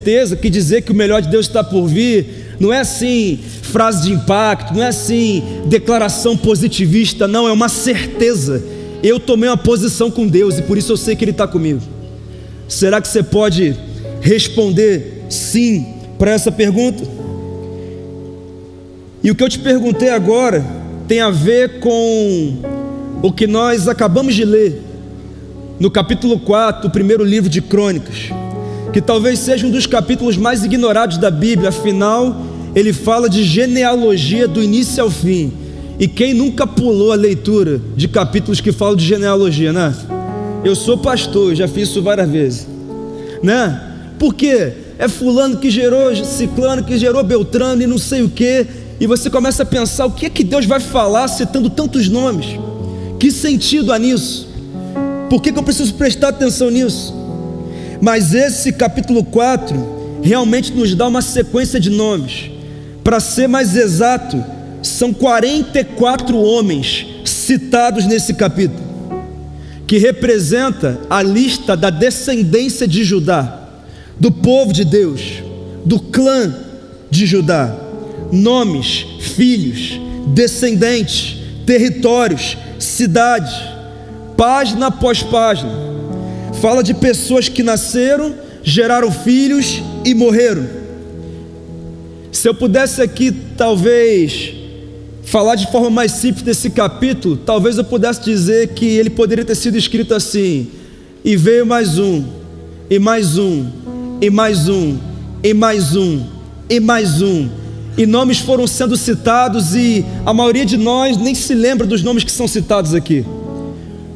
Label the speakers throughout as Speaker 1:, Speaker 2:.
Speaker 1: certeza que dizer que o melhor de Deus está por vir não é assim frase de impacto, não é assim declaração positivista, não, é uma certeza. Eu tomei uma posição com Deus e por isso eu sei que Ele está comigo. Será que você pode responder sim para essa pergunta? E o que eu te perguntei agora tem a ver com o que nós acabamos de ler no capítulo 4 do primeiro livro de Crônicas, que talvez seja um dos capítulos mais ignorados da Bíblia. Afinal, ele fala de genealogia do início ao fim. E quem nunca pulou a leitura de capítulos que falam de genealogia, né? Eu sou pastor, já fiz isso várias vezes, né? Porque é fulano que gerou ciclano, que gerou beltrano e não sei o que. E você começa a pensar, o que é que Deus vai falar citando tantos nomes? Que sentido há nisso? Por que eu preciso prestar atenção nisso? Mas esse capítulo 4 realmente nos dá uma sequência de nomes. Para ser mais exato, são 44 homens citados nesse capítulo, que representa a lista da descendência de Judá, do povo de Deus, do clã de Judá. Nomes, filhos, descendentes, territórios, cidades, página após página, fala de pessoas que nasceram, geraram filhos e morreram. Se eu pudesse aqui talvez falar de forma mais simples desse capítulo, talvez eu pudesse dizer que ele poderia ter sido escrito assim: e veio mais um, e mais um, e mais um, e mais um, e mais um, e nomes foram sendo citados, e a maioria de nós nem se lembra dos nomes que são citados aqui.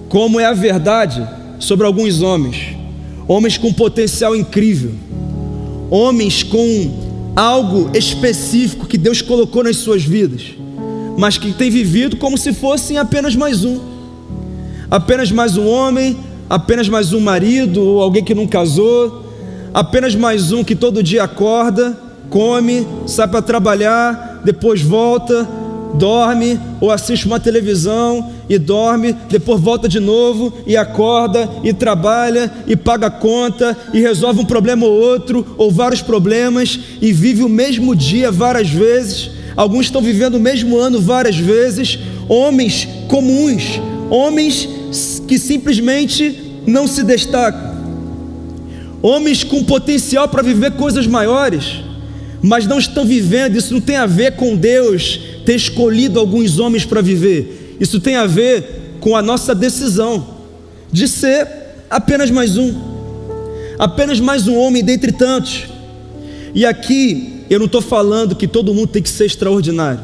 Speaker 1: Como é a verdade sobre alguns homens, homens com potencial incrível, homens com algo específico que Deus colocou nas suas vidas, mas que têm vivido como se fossem apenas mais um homem, apenas mais um marido, ou alguém que não casou, apenas mais um que todo dia acorda, come, sai para trabalhar, depois volta, dorme, ou assiste uma televisão e dorme, depois volta de novo e acorda e trabalha e paga a conta e resolve um problema ou outro, ou vários problemas, e vive o mesmo dia várias vezes. Alguns estão vivendo o mesmo ano várias vezes. Homens comuns, homens que simplesmente não se destacam, homens com potencial para viver coisas maiores, mas não estão vivendo. Isso não tem a ver com Deus ter escolhido alguns homens para viver. Isso tem a ver com a nossa decisão de ser apenas mais um homem dentre tantos. E aqui eu não estou falando que todo mundo tem que ser extraordinário.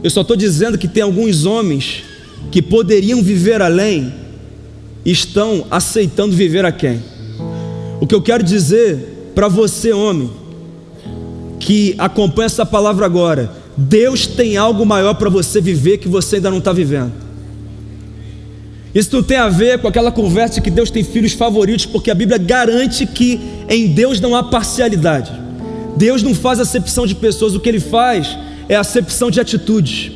Speaker 1: Eu só estou dizendo que tem alguns homens que poderiam viver além e estão aceitando viver aquém. O que eu quero dizer para você, homem, que acompanha essa palavra agora: Deus tem algo maior para você viver que você ainda não está vivendo. Isso não tem a ver com aquela conversa de que Deus tem filhos favoritos, porque a Bíblia garante que em Deus não há parcialidade. Deus não faz acepção de pessoas, o que Ele faz é acepção de atitudes.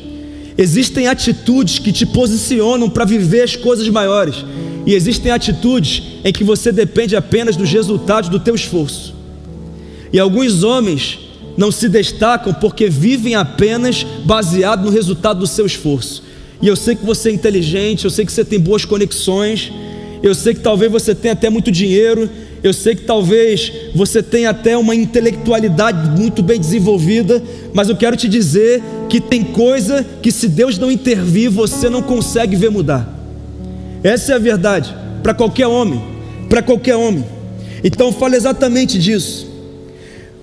Speaker 1: Existem atitudes que te posicionam para viver as coisas maiores, e existem atitudes em que você depende apenas dos resultados do teu esforço. E alguns homens não se destacam porque vivem apenas baseado no resultado do seu esforço. E eu sei que você é inteligente, eu sei que você tem boas conexões, eu sei que talvez você tenha até muito dinheiro, eu sei que talvez você tenha até uma intelectualidade muito bem desenvolvida, mas eu quero te dizer que tem coisa que, se Deus não intervir, você não consegue ver mudar. Essa é a verdade para qualquer homem, para qualquer homem. Então fala exatamente disso.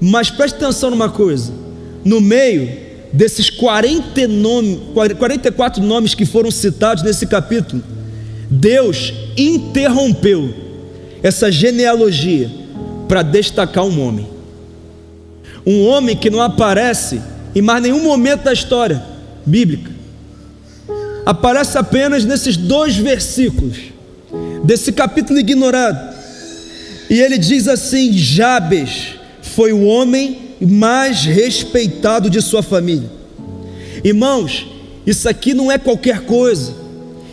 Speaker 1: Mas preste atenção numa coisa: no meio desses 44 nomes que foram citados nesse capítulo, Deus interrompeu essa genealogia para destacar um homem que não aparece em mais nenhum momento da história bíblica. Aparece apenas nesses 2 versículos desse capítulo ignorado, e ele diz assim: Jabes foi o homem mais respeitado de sua família. Irmãos, isso aqui não é qualquer coisa.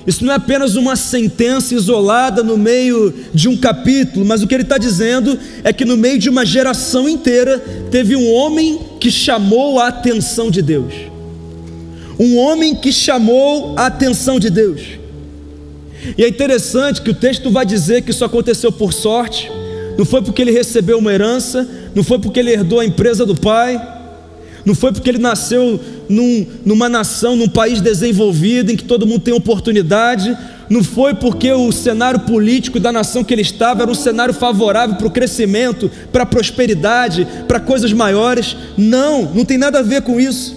Speaker 1: Isso não é apenas uma sentença isolada no meio de um capítulo, mas o que ele está dizendo é que no meio de uma geração inteira teve um homem que chamou a atenção de Deus. Um homem que chamou a atenção de Deus. E é interessante que o texto vai dizer que isso aconteceu por sorte, não foi porque ele recebeu uma herança, não foi porque ele herdou a empresa do pai, não foi porque ele nasceu numa nação, num país desenvolvido, em que todo mundo tem oportunidade, não foi porque o cenário político da nação que ele estava era um cenário favorável para o crescimento, para a prosperidade, para coisas maiores. Não tem nada a ver com isso.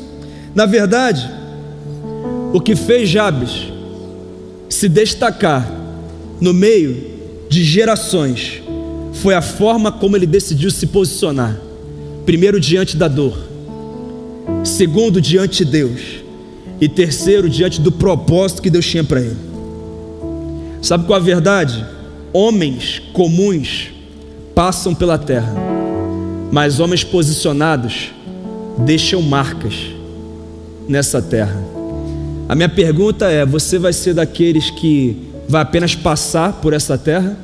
Speaker 1: Na verdade, o que fez Jabes se destacar no meio de gerações foi a forma como ele decidiu se posicionar. Primeiro, diante da dor. Segundo, diante de Deus. E terceiro, diante do propósito que Deus tinha para ele. Sabe qual é a verdade? Homens comuns passam pela terra, mas homens posicionados deixam marcas nessa terra. A minha pergunta é: você vai ser daqueles que vai apenas passar por essa terra?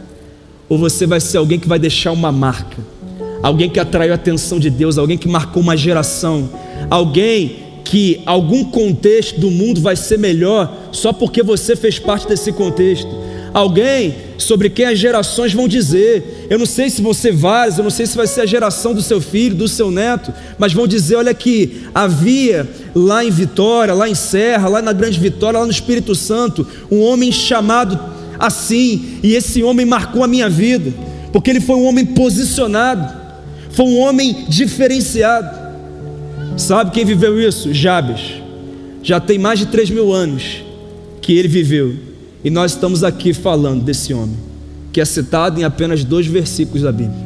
Speaker 1: Ou você vai ser alguém que vai deixar uma marca? Alguém que atraiu a atenção de Deus, alguém que marcou uma geração, alguém que algum contexto do mundo vai ser melhor só porque você fez parte desse contexto, alguém sobre quem as gerações vão dizer, eu não sei se vão ser vários, eu não sei se vai ser a geração do seu filho, do seu neto, mas vão dizer: olha aqui, havia lá em Vitória, lá em Serra, lá na Grande Vitória, lá no Espírito Santo, um homem chamado assim, e esse homem marcou a minha vida, porque ele foi um homem posicionado, foi um homem diferenciado. Sabe quem viveu isso? Jabes. Já tem mais de 3.000 anos que ele viveu, e nós estamos aqui falando desse homem, que é citado em apenas 2 versículos da Bíblia.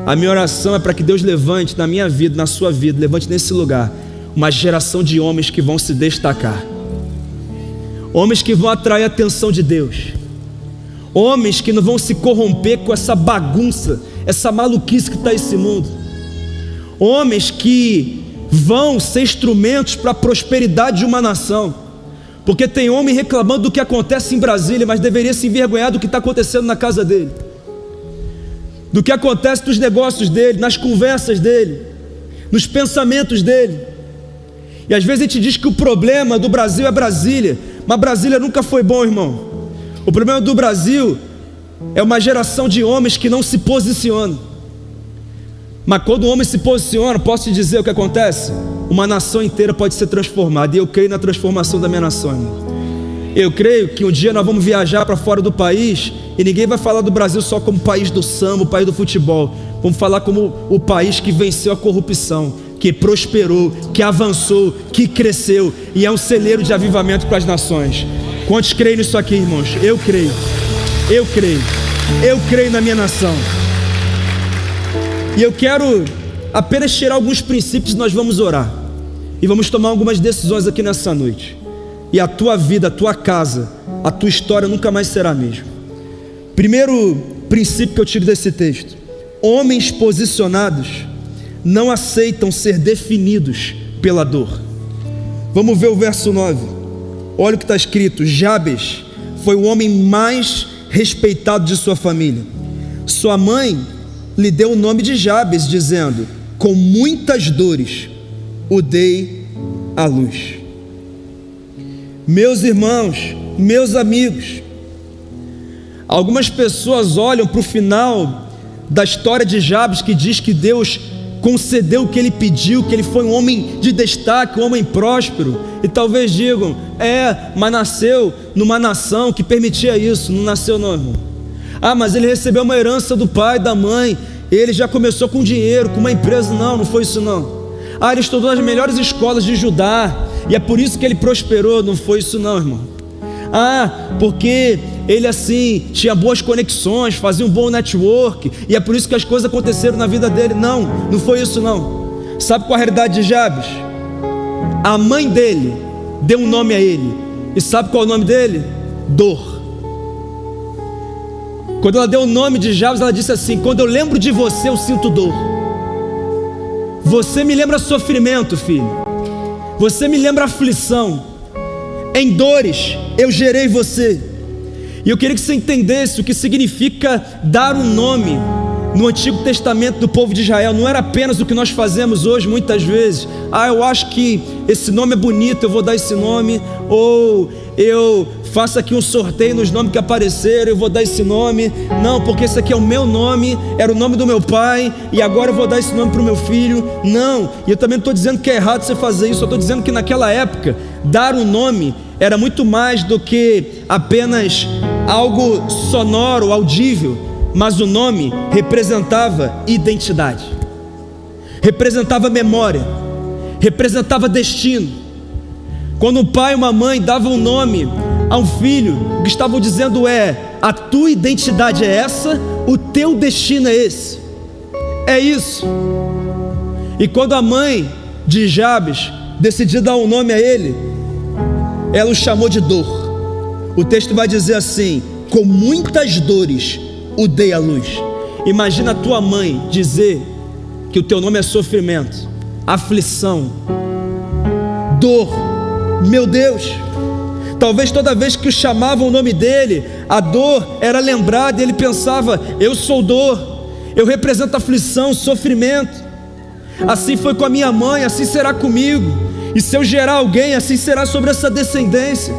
Speaker 1: A minha oração é para que Deus levante na minha vida, na sua vida, levante nesse lugar uma geração de homens que vão se destacar, homens que vão atrair a atenção de Deus, homens que não vão se corromper com essa bagunça, essa maluquice que está esse mundo, homens que vão ser instrumentos para a prosperidade de uma nação. Porque tem homem reclamando do que acontece em Brasília, mas deveria se envergonhar do que está acontecendo na casa dele, do que acontece nos negócios dele, nas conversas dele, nos pensamentos dele. E às vezes a gente diz que o problema do Brasil é Brasília, mas Brasília nunca foi bom, irmão. O problema do Brasil é uma geração de homens que não se posicionam. Mas quando o homem se posiciona, posso te dizer o que acontece? Uma nação inteira pode ser transformada. E eu creio na transformação da minha nação, irmão. Eu creio que um dia nós vamos viajar para fora do país e ninguém vai falar do Brasil só como país do samba, o país do futebol. Vamos falar como o país que venceu a corrupção, que prosperou, que avançou, que cresceu e é um celeiro de avivamento para as nações. Quantos creem nisso aqui, irmãos? Eu creio. Eu creio. Eu creio na minha nação. E eu quero apenas tirar alguns princípios e nós vamos orar. E vamos tomar algumas decisões aqui nessa noite. E a tua vida, a tua casa, a tua história nunca mais será a mesma. Primeiro princípio que eu tiro desse texto: homens posicionados não aceitam ser definidos pela dor. Vamos ver o verso 9. Olha o que está escrito: Jabes foi o homem mais respeitado de sua família. Sua mãe lhe deu o nome de Jabes, dizendo: com muitas dores o dei à luz. Meus irmãos, meus amigos, algumas pessoas olham para o final da história de Jabes, que diz que Deus concedeu o que ele pediu, que ele foi um homem de destaque, um homem próspero, e talvez digam: mas nasceu numa nação que permitia isso. Não nasceu não, irmão. Mas ele recebeu uma herança do pai, da mãe, ele já começou com dinheiro, com uma empresa. Não foi isso não. Ele estudou nas melhores escolas de Judá, e é por isso que ele prosperou. Não foi isso não, irmão. Porque ele assim tinha boas conexões, fazia um bom network, e é por isso que as coisas aconteceram na vida dele. Não foi isso não. Sabe qual a realidade de Jabes? A mãe dele deu um nome a ele, e sabe qual é o nome dele? Dor. Quando ela deu o nome de Jabes, ela disse assim: quando eu lembro de você, eu sinto dor. Você me lembra sofrimento, filho. Você me lembra aflição. em dores eu gerei você. E eu queria que você entendesse o que significa dar um nome. No Antigo Testamento do povo de Israel, não era apenas o que nós fazemos hoje muitas vezes. Eu acho que esse nome é bonito, eu vou dar esse nome. Ou eu faço aqui um sorteio nos nomes que apareceram, eu vou dar esse nome. Não, porque esse aqui é o meu nome, era o nome do meu pai, e agora eu vou dar esse nome para o meu filho. Não, e eu também não estou dizendo que é errado você fazer isso. Eu estou dizendo que naquela época, dar um nome era muito mais do que apenas algo sonoro, audível. Mas o nome representava identidade, representava memória, representava destino. Quando um pai e uma mãe davam um nome a um filho, o que estavam dizendo é: a tua identidade é essa, o teu destino é esse. É isso. E quando a mãe de Jabes decidiu dar um nome a ele, ela o chamou de dor. O texto vai dizer assim: com muitas dores o dei à luz. Imagina a tua mãe dizer que o teu nome é sofrimento, aflição, dor. Meu Deus, talvez toda vez que chamavam o nome dele, a dor era lembrada e ele pensava: eu sou dor, eu represento aflição, sofrimento. Assim foi com a minha mãe, assim será comigo. E se eu gerar alguém, assim será sobre essa descendência.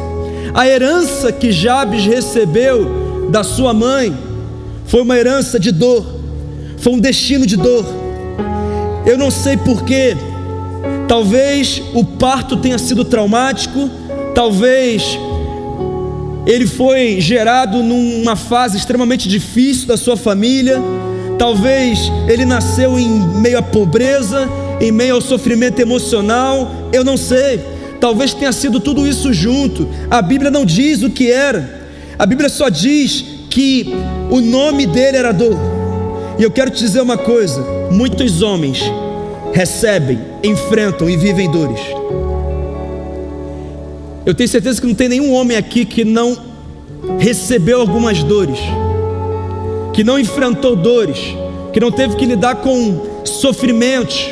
Speaker 1: A herança que Jabes recebeu da sua mãe foi uma herança de dor, foi um destino de dor. Eu não sei porquê, talvez o parto tenha sido traumático, talvez ele foi gerado numa fase extremamente difícil da sua família, talvez ele nasceu em meio à pobreza, em meio ao sofrimento emocional, eu não sei, talvez tenha sido tudo isso junto. A Bíblia não diz o que era, a Bíblia só diz que o nome dele era dor. E eu quero te dizer uma coisa: muitos homens recebem, enfrentam e vivem dores. Eu tenho certeza que não tem nenhum homem aqui que não recebeu algumas dores, que não enfrentou dores, que não teve que lidar com sofrimentos,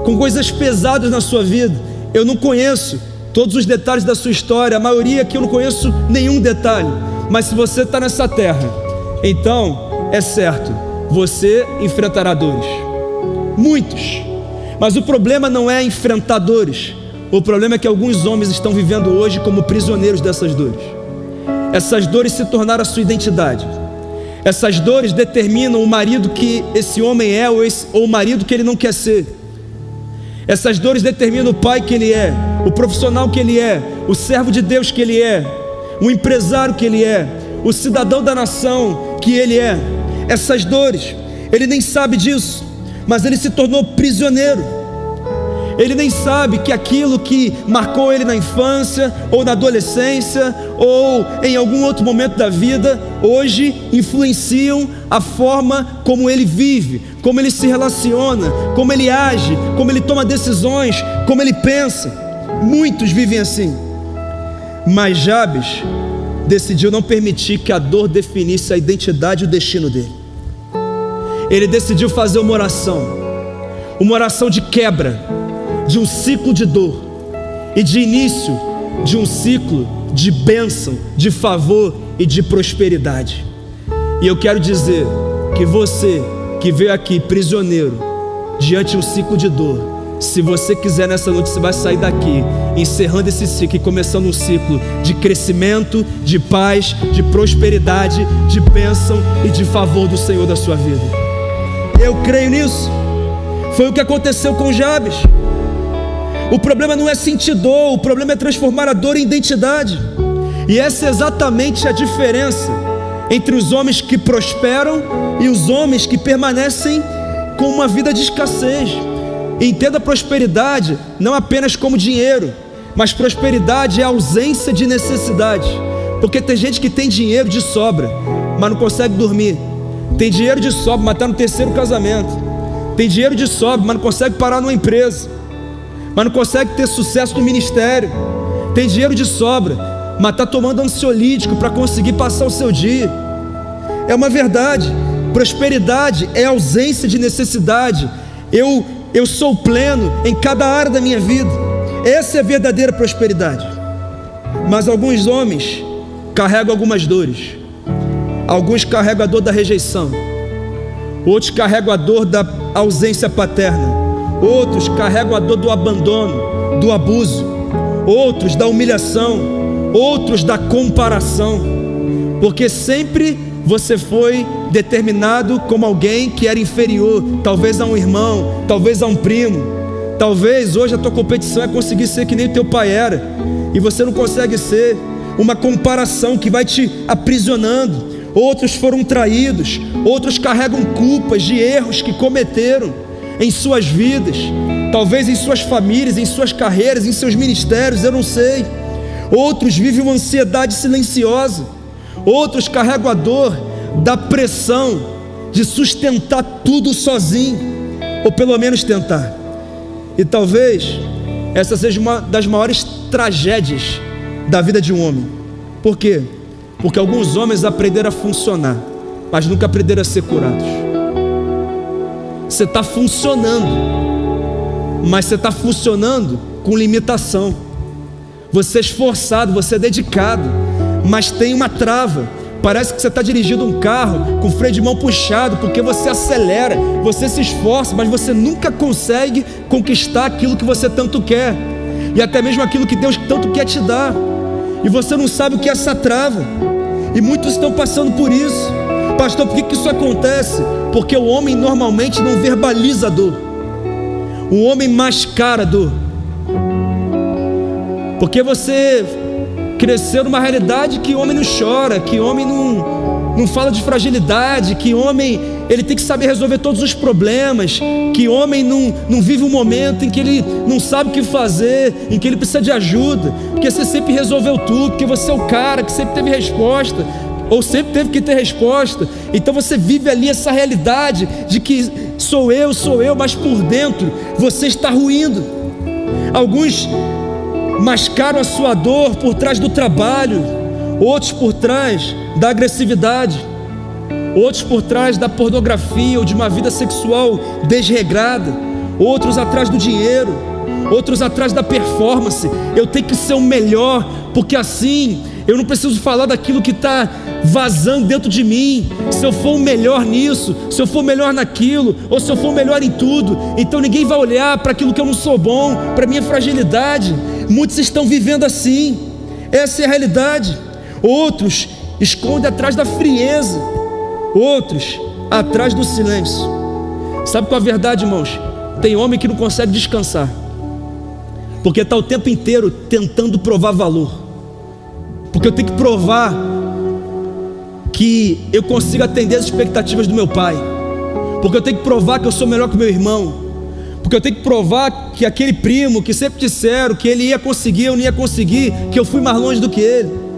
Speaker 1: com coisas pesadas na sua vida. Eu não conheço todos os detalhes da sua história, a maioria aqui eu não conheço nenhum detalhe. Mas se você está nessa terra, então é certo, você enfrentará dores, muitos. Mas o problema não é enfrentar dores, o problema é que alguns homens estão vivendo hoje como prisioneiros dessas dores. Essas dores se tornaram a sua identidade. Essas dores determinam o marido que esse homem é, ou o marido que ele não quer ser. Essas dores determinam o pai que ele é, o profissional que ele é, o servo de Deus que ele é, o empresário que ele é, o cidadão da nação que ele é. Essas dores, ele nem sabe disso, mas ele se tornou prisioneiro. Ele nem sabe que aquilo que marcou ele na infância, ou na adolescência, ou em algum outro momento da vida, hoje influenciam a forma como ele vive, como ele se relaciona, como ele age, como ele toma decisões, como ele pensa. Muitos vivem assim. Mas Jabes decidiu não permitir que a dor definisse a identidade e o destino dele. Ele decidiu fazer uma oração de quebra de um ciclo de dor e de início de um ciclo de bênção, de favor e de prosperidade. E eu quero dizer que você que veio aqui prisioneiro diante de um ciclo de dor, se você quiser nessa noite, você vai sair daqui encerrando esse ciclo e começando um ciclo de crescimento, de paz, de prosperidade, de bênção e de favor do Senhor da sua vida. Eu creio nisso. Foi o que aconteceu com Jabes. O problema não é sentir dor, o problema é transformar a dor em identidade. E essa é exatamente a diferença entre os homens que prosperam e os homens que permanecem com uma vida de escassez. Entenda prosperidade não apenas como dinheiro, mas prosperidade é a ausência de necessidade. Porque tem gente que tem dinheiro de sobra, mas não consegue dormir. Tem dinheiro de sobra, mas está no terceiro casamento. Tem dinheiro de sobra, mas não consegue parar numa empresa, mas não consegue ter sucesso no ministério. Tem dinheiro de sobra, mas está tomando ansiolítico para conseguir passar o seu dia. É uma verdade. Prosperidade é ausência de necessidade. Eu sou pleno em cada área da minha vida. Essa é a verdadeira prosperidade. Mas alguns homens carregam algumas dores. Alguns carregam a dor da rejeição, outros carregam a dor da ausência paterna, outros carregam a dor do abandono, do abuso, outros da humilhação, outros da comparação, porque sempre você foi determinado como alguém que era inferior, talvez a um irmão, talvez a um primo. Talvez hoje a tua competição é conseguir ser que nem teu pai era, e você não consegue ser. Uma comparação que vai te aprisionando. Outros foram traídos, outros carregam culpas de erros que cometeram em suas vidas, talvez em suas famílias, em suas carreiras, em seus ministérios, eu não sei. Outros vivem uma ansiedade silenciosa, outros carregam a dor da pressão de sustentar tudo sozinho, ou pelo menos tentar. E talvez essa seja uma das maiores tragédias da vida de um homem. Por quê? Porque alguns homens aprenderam a funcionar, mas nunca aprenderam a ser curados. Você está funcionando, mas você está funcionando com limitação. Você é esforçado, você é dedicado, mas tem uma trava. Parece que você está dirigindo um carro com freio de mão puxado, porque você acelera, você se esforça, mas você nunca consegue conquistar aquilo que você tanto quer, e até mesmo aquilo que Deus tanto quer te dar, e você não sabe o que é essa trava. E muitos estão passando por isso. Pastor, por que isso acontece? Porque o homem normalmente não verbaliza a dor, o homem mascara a dor, porque você cresceu numa realidade que homem não chora, que homem não fala de fragilidade, que homem ele tem que saber resolver todos os problemas, que homem não vive um momento em que ele não sabe o que fazer, em que ele precisa de ajuda, porque você sempre resolveu tudo, porque você é o cara que sempre teve resposta, ou sempre teve que ter resposta. Então você vive ali essa realidade de que sou eu, mas por dentro você está ruindo. Alguns mascaram a sua dor por trás do trabalho, outros por trás da agressividade, outros por trás da pornografia ou de uma vida sexual desregrada, outros atrás do dinheiro, outros atrás da performance. Eu tenho que ser o melhor, porque assim eu não preciso falar daquilo que está vazando dentro de mim. Se eu for o melhor nisso, se eu for o melhor naquilo, ou se eu for o melhor em tudo, então ninguém vai olhar para aquilo que eu não sou bom, para a minha fragilidade. Muitos estão vivendo assim, essa é a realidade. Outros escondem atrás da frieza, outros atrás do silêncio. Sabe qual é a verdade, irmãos? Tem homem que não consegue descansar, porque está o tempo inteiro tentando provar valor, porque eu tenho que provar que eu consigo atender as expectativas do meu pai, porque eu tenho que provar que eu sou melhor que o meu irmão, porque eu tenho que provar que aquele primo que sempre disseram que ele ia conseguir, eu não ia conseguir, que eu fui mais longe do que ele.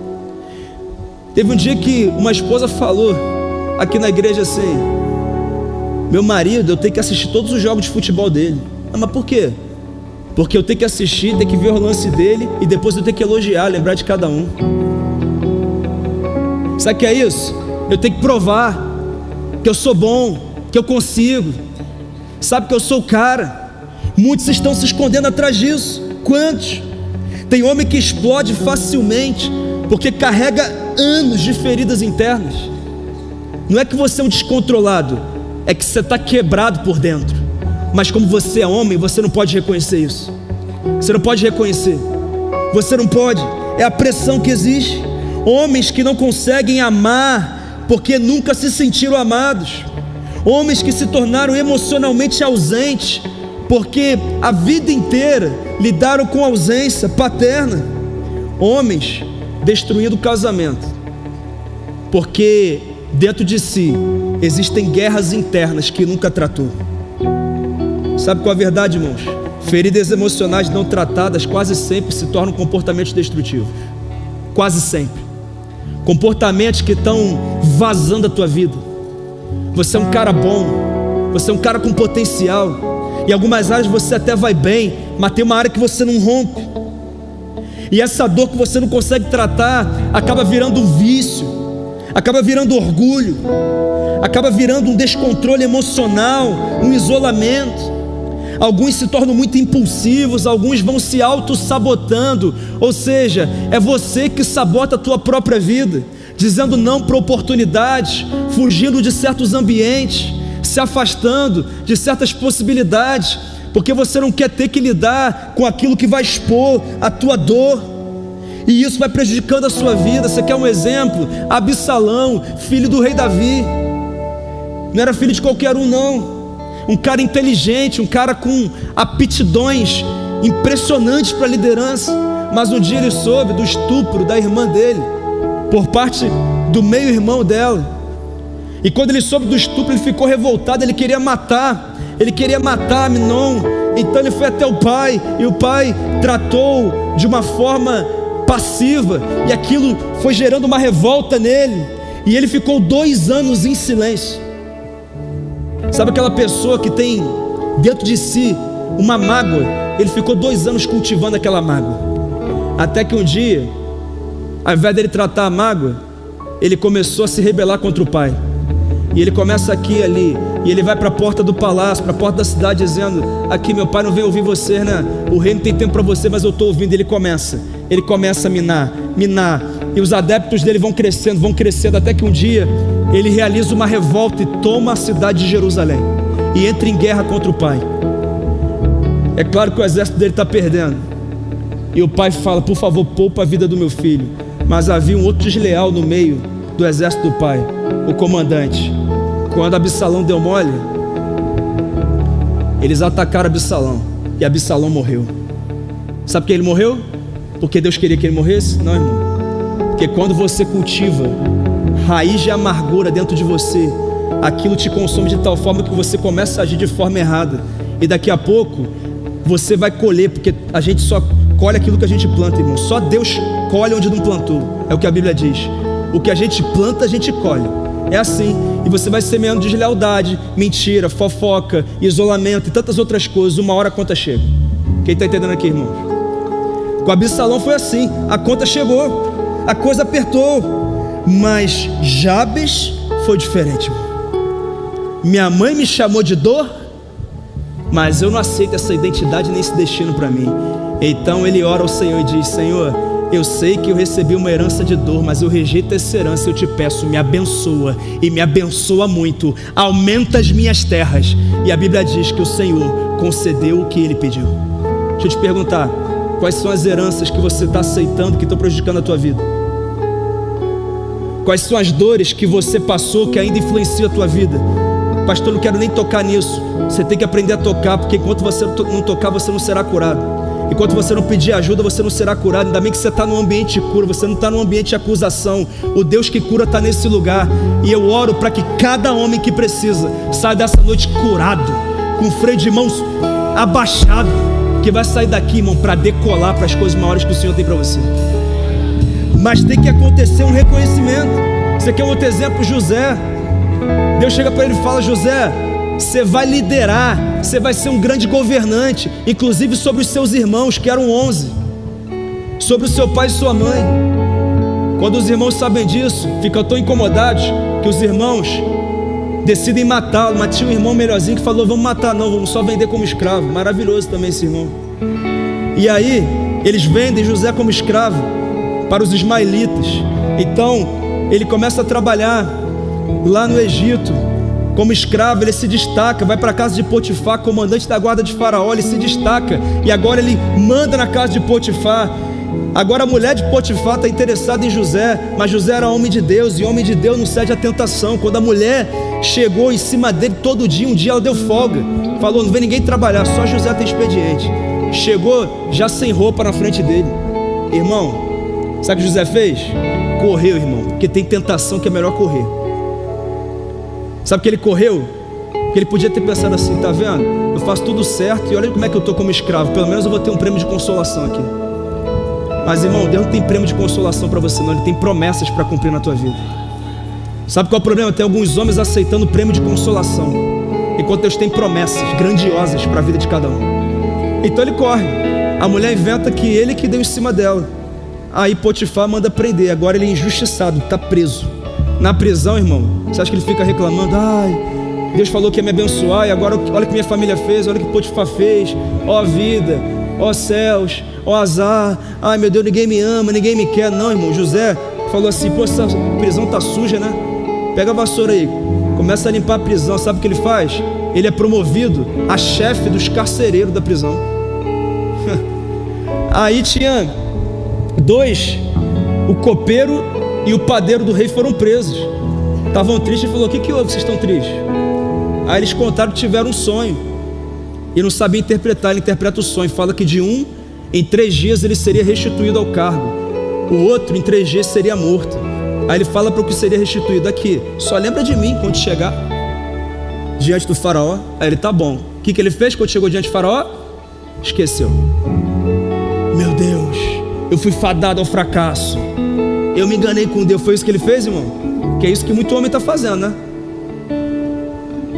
Speaker 1: Teve um dia que uma esposa falou aqui na igreja assim: meu marido, eu tenho que assistir todos os jogos de futebol dele. Mas por quê? Porque eu tenho que assistir, tenho que ver o lance dele, e depois eu tenho que elogiar, lembrar de cada um. Sabe o que é isso? Eu tenho que provar que eu sou bom, que eu consigo, sabe, que eu sou o cara. Muitos estão se escondendo atrás disso. Quantos? Tem homem que explode facilmente porque carrega anos de feridas internas. Não é que você é um descontrolado, é que você está quebrado por dentro. Mas como você é homem, você não pode reconhecer isso. Você não pode reconhecer. Você não pode. É a pressão que existe. Homens que não conseguem amar porque nunca se sentiram amados. Homens que se tornaram emocionalmente ausentes porque a vida inteira lidaram com ausência paterna. Homens destruindo o casamento porque dentro de si existem guerras internas que nunca tratou. Sabe qual é a verdade, irmãos? Feridas emocionais não tratadas quase sempre se tornam comportamentos destrutivos. Quase sempre. Comportamentos que estão vazando a tua vida. Você é um cara bom, você é um cara com potencial. Em algumas áreas você até vai bem, mas tem uma área que você não rompe. E essa dor que você não consegue tratar acaba virando um vício, acaba virando orgulho, acaba virando um descontrole emocional, um isolamento. alguns se tornam muito impulsivos, alguns vão se auto-sabotando, ou seja, é você que sabota a tua própria vida, dizendo não para oportunidades, fugindo de certos ambientes, se afastando de certas possibilidades, porque você não quer ter que lidar com aquilo que vai expor a tua dor, e isso vai prejudicando a sua vida. Você quer um exemplo? Absalão, filho do rei Davi, não era filho de qualquer um não, um cara inteligente, um cara com aptidões impressionantes para liderança, mas um dia ele soube do estupro da irmã dele, por parte do meio-irmão dela, e quando ele soube do estupro, ele ficou revoltado, ele queria matar Amnon. Então ele foi até o pai, e o pai tratou de uma forma passiva, e aquilo foi gerando uma revolta nele, e ele ficou 2 anos em silêncio. Sabe aquela pessoa que tem dentro de si uma mágoa? Ele ficou 2 anos cultivando aquela mágoa, até que um dia, ao invés dele tratar a mágoa, ele começou a se rebelar contra o pai. E ele começa aqui e ali, e ele vai para a porta do palácio, para a porta da cidade, dizendo: aqui meu pai não veio ouvir você, né? O rei não tem tempo para você, mas eu estou ouvindo. Ele começa a minar, e os adeptos dele vão crescendo, até que um dia ele realiza uma revolta e toma a cidade de Jerusalém, e entra em guerra contra o pai. É claro que o exército dele está perdendo, e o pai fala: por favor, poupa a vida do meu filho. Mas havia um outro desleal no meio do exército do pai, o comandante. Quando Absalão deu mole, eles atacaram Absalão, e Absalão morreu. Sabe por que ele morreu? Porque Deus queria que ele morresse? Não, irmão. Porque quando você cultiva raiz de amargura dentro de você, aquilo te consome de tal forma que você começa a agir de forma errada, e daqui a pouco você vai colher, porque a gente só colhe aquilo que a gente planta, irmão. Só Deus colhe onde não plantou, é o que a Bíblia diz. O que a gente planta, a gente colhe. É assim, e você vai semeando deslealdade, mentira, fofoca, isolamento e tantas outras coisas. Uma hora a conta chega. Quem está entendendo aqui, irmão? Com Absalão foi assim, a conta chegou, a coisa apertou. Mas Jabes foi diferente, irmão. Minha mãe me chamou de dor, mas eu não aceito essa identidade nem esse destino para mim. Então ele ora ao Senhor e diz: Senhor, eu sei que eu recebi uma herança de dor, mas eu rejeito essa herança. Eu te peço, me abençoa, e me abençoa muito, aumenta as minhas terras. E a Bíblia diz que o Senhor concedeu o que ele pediu. Deixa eu te perguntar, quais são as heranças que você está aceitando que estão prejudicando a tua vida? Quais são as dores que você passou que ainda influenciam a tua vida? Pastor, não quero nem tocar nisso. Você tem que aprender a tocar, porque enquanto você não tocar, você não será curado. Enquanto você não pedir ajuda, você não será curado. Ainda bem que você está num ambiente de cura, você não está num ambiente de acusação. O Deus que cura está nesse lugar. E eu oro para que cada homem que precisa saia dessa noite curado, com freio de mãos abaixado, que vai sair daqui, irmão, para decolar para as coisas maiores que o Senhor tem para você. Mas tem que acontecer um reconhecimento. Você quer um outro exemplo? José. Deus chega para ele e fala: José, você vai liderar, você vai ser um grande governante, inclusive sobre os seus irmãos, que eram 11, sobre o seu pai e sua mãe. Quando os irmãos sabem disso, ficam tão incomodados que os irmãos decidem matá-lo. Mas tinha um irmão melhorzinho que falou: vamos matar não, vamos só vender como escravo. Maravilhoso também esse irmão. E aí eles vendem José como escravo para os ismaelitas. Então ele começa a trabalhar lá no Egito como escravo. Ele se destaca, vai para a casa de Potifar, comandante da guarda de Faraó. Ele se destaca e agora ele manda na casa de Potifar. Agora a mulher de Potifar está interessada em José, mas José era homem de Deus, e homem de Deus não cede à tentação. Quando a mulher chegou em cima dele todo dia, um dia ela deu folga, falou: não vem ninguém trabalhar, só José tem expediente. Chegou já sem roupa na frente dele. Irmão, sabe o que José fez? Correu, irmão, porque tem tentação que é melhor correr. Sabe que ele correu? Porque ele podia ter pensado assim: tá vendo? Eu faço tudo certo e olha como é que eu estou como escravo, pelo menos eu vou ter um prêmio de consolação aqui. Mas, irmão, Deus não tem prêmio de consolação para você não, Ele tem promessas para cumprir na tua vida. Sabe qual é o problema? Tem alguns homens aceitando prêmio de consolação, enquanto Deus tem promessas grandiosas para a vida de cada um. Então ele corre. A mulher inventa que ele que deu em cima dela. Aí Potifar manda prender. Agora ele é injustiçado, está preso. Na prisão, irmão, você acha que ele fica reclamando: ai, Deus falou que ia me abençoar, e agora olha o que minha família fez, olha o que Potifar fez. Ó vida, ó céus, ó azar. Ai meu Deus, ninguém me ama, ninguém me quer. Não, irmão, José falou assim: pô, essa prisão tá suja, né? Pega a vassoura aí, começa a limpar a prisão. Sabe o que ele faz? Ele é promovido a chefe dos carcereiros da prisão. Aí tinha dois, o copeiro e o padeiro do rei foram presos. Estavam tristes. Ele falou: o que houve, vocês estão tristes? Aí eles contaram que tiveram um sonho e não sabia interpretar. Ele interpreta o sonho, fala que em 3 dias ele seria restituído ao cargo, o outro em 3 dias seria morto. Aí ele fala para o que seria restituído: aqui, só lembra de mim quando chegar diante do faraó. Aí ele: tá bom. O que ele fez quando chegou diante do faraó? Esqueceu. Meu Deus, eu fui fadado ao fracasso, eu me enganei com Deus. Foi isso que ele fez, irmão? Que é isso que muito homem está fazendo, né?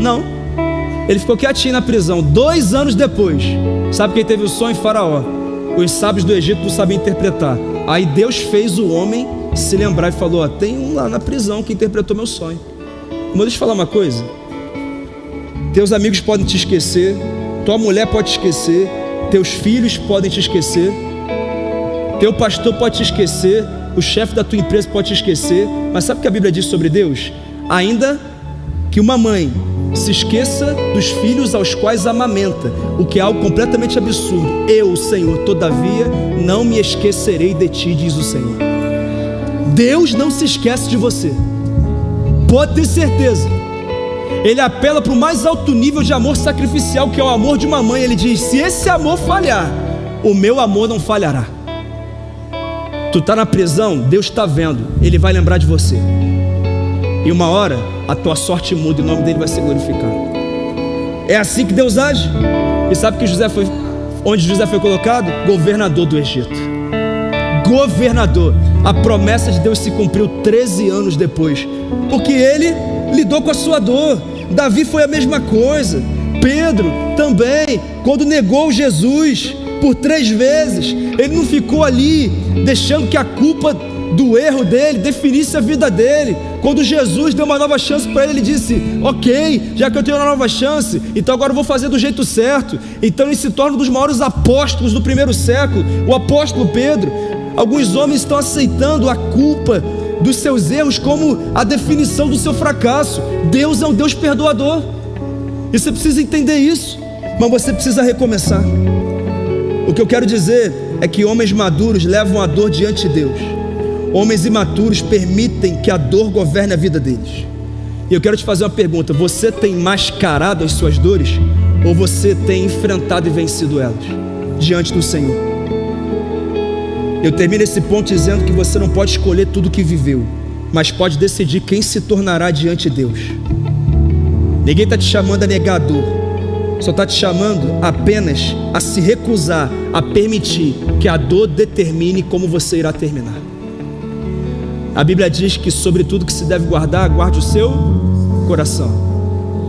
Speaker 1: Não, ele ficou quietinho na prisão. 2 anos depois, sabe quem teve o sonho? Faraó. Os sábios do Egito não sabiam interpretar. Aí Deus fez o homem se lembrar e falou: ó, tem um lá na prisão que interpretou meu sonho. Mas deixa eu falar uma coisa: teus amigos podem te esquecer, tua mulher pode te esquecer, teus filhos podem te esquecer, teu pastor pode te esquecer, o chefe da tua empresa pode te esquecer. Mas sabe o que a Bíblia diz sobre Deus? Ainda que uma mãe se esqueça dos filhos aos quais amamenta, o que é algo completamente absurdo, eu, o Senhor, todavia não me esquecerei de ti, diz o Senhor. Deus não se esquece de você, pode ter certeza. Ele apela para o mais alto nível de amor sacrificial, que é o amor de uma mãe. Ele diz: se esse amor falhar, o meu amor não falhará. Tu está na prisão, Deus está vendo, Ele vai lembrar de você. E uma hora a tua sorte muda e o nome dele vai ser glorificado. É assim que Deus age. E sabe que onde José foi colocado? Governador do Egito. Governador. A promessa de Deus se cumpriu 13 anos depois, porque ele lidou com a sua dor. Davi foi a mesma coisa. Pedro também, quando negou Jesus por 3 vezes, ele não ficou ali deixando que a culpa do erro dele definisse a vida dele. Quando Jesus deu uma nova chance para ele, ele disse: ok, já que eu tenho uma nova chance, então agora eu vou fazer do jeito certo. Então ele se torna um dos maiores apóstolos do primeiro século, o apóstolo Pedro. Alguns homens estão aceitando a culpa dos seus erros como a definição do seu fracasso. Deus é um Deus perdoador, e você precisa entender isso, mas você precisa recomeçar. O que eu quero dizer é que homens maduros levam a dor diante de Deus. Homens imaturos permitem que a dor governe a vida deles. E eu quero te fazer uma pergunta: você tem mascarado as suas dores, ou você tem enfrentado e vencido elas diante do Senhor? Eu termino esse ponto dizendo que você não pode escolher tudo o que viveu, mas pode decidir quem se tornará diante de Deus. Ninguém está te chamando a negar a dor, só está te chamando apenas a se recusar a permitir que a dor determine como você irá terminar. A Bíblia diz que sobre tudo que se deve guardar, guarde o seu coração,